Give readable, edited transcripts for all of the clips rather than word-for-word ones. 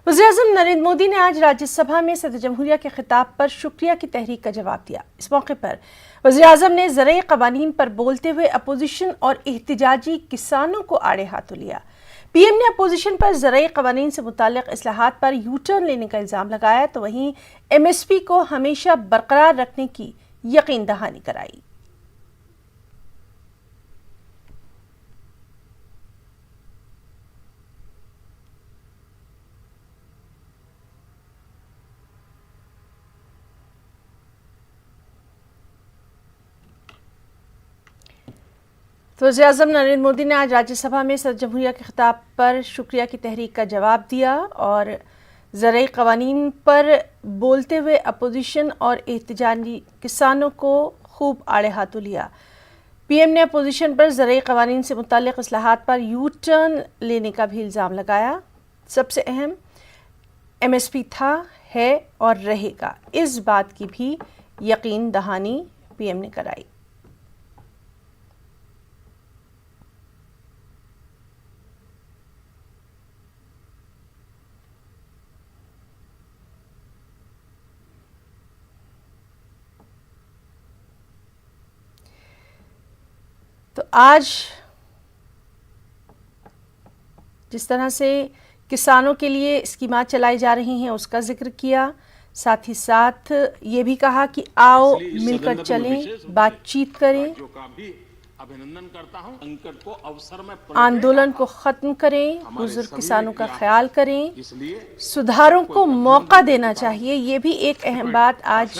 वज़ीर-ए-आज़म नरेंद्र मोदी ने आज राज्यसभा में सदर जमहूरिया के खिताब पर शुक्रिया की तहरीक का जवाब दिया। इस मौके पर वज़ीर-ए-आज़म ने ज़रई क़वानीन पर बोलते हुए अपोजिशन और एहतिजाजी किसानों को आड़े हाथों लिया। पीएम ने अपोजिशन पर ज़रई क़वानीन से मुताल्लिक़ इस्लाहात पर यू टर्न लेने का इल्ज़ाम लगाया, तो वहीं MSP को हमेशा बरकरार रखने की यकीन दहानी कराई। तो वज़ीर-ए-आज़म नरेंद्र मोदी ने आज राज्यसभा में सदर जमहूरिया के खिताब पर शुक्रिया की तहरीक का जवाब दिया और ज़रई क़वानीन पर बोलते हुए अपोजिशन और एहतिजाजी किसानों को खूब आड़े हाथों लिया। पीएम ने अपोजिशन पर ज़रई क़वानीन से मुताल्लिक़ इस्लाहात पर यू टर्न लेने का भी इल्ज़ाम लगाया। सबसे अहम MSP था, है और रहेगा, इस बात की भी यकीन दहानी पीएम ने कराई। तो आज जिस तरह से किसानों के लिए स्कीमात चलाई जा रही हैं उसका जिक्र किया, साथ ही साथ ये भी कहा कि आओ मिलकर चलें, बातचीत करें, अभिनंदन करता हूं। संकट को अवसर में आंदोलन को खत्म करें, बुजुर्ग किसानों का ख्याल करें, सुधारों को मौका देना चाहिए। ये भी एक अहम बात आज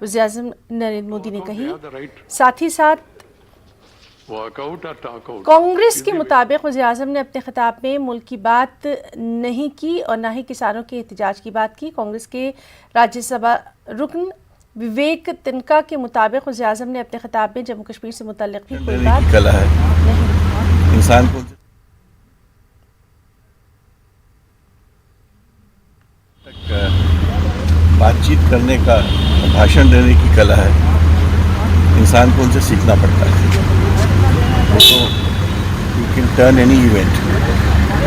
वज़ीर-ए-आज़म नरेंद्र मोदी ने कही। साथ ही साथ कांग्रेस के मुताबिक वज़ीर-ए-आज़म ने अपने खिताब में मुल्क की बात नहीं की और ना ही किसानों के एहतिजाज की बात की। कांग्रेस के राज्यसभा रुकन विवेक तिनका के मुताबिक वज़ीर-ए-आज़म ने अपने खिताब में जम्मू कश्मीर से मुतल्लिक़ भी कोई बात कला है नहीं। इंसान को बातचीत करने का, भाषण देने की कला है, इंसान को उनसे सीखना पड़ता है। तो you can turn any event,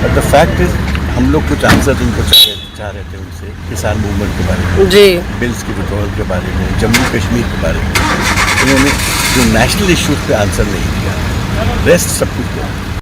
but the fact is हम लोग कुछ आंसर उनको चाह रहे थे उनसे, किसान मूवमेंट के बारे में जी, बिल्स की विड्रॉल के बारे में, जम्मू कश्मीर के बारे में। उन्होंने जो नेशनल इश्यूज पे आंसर नहीं दिया, रेस्ट सब कुछ दिया।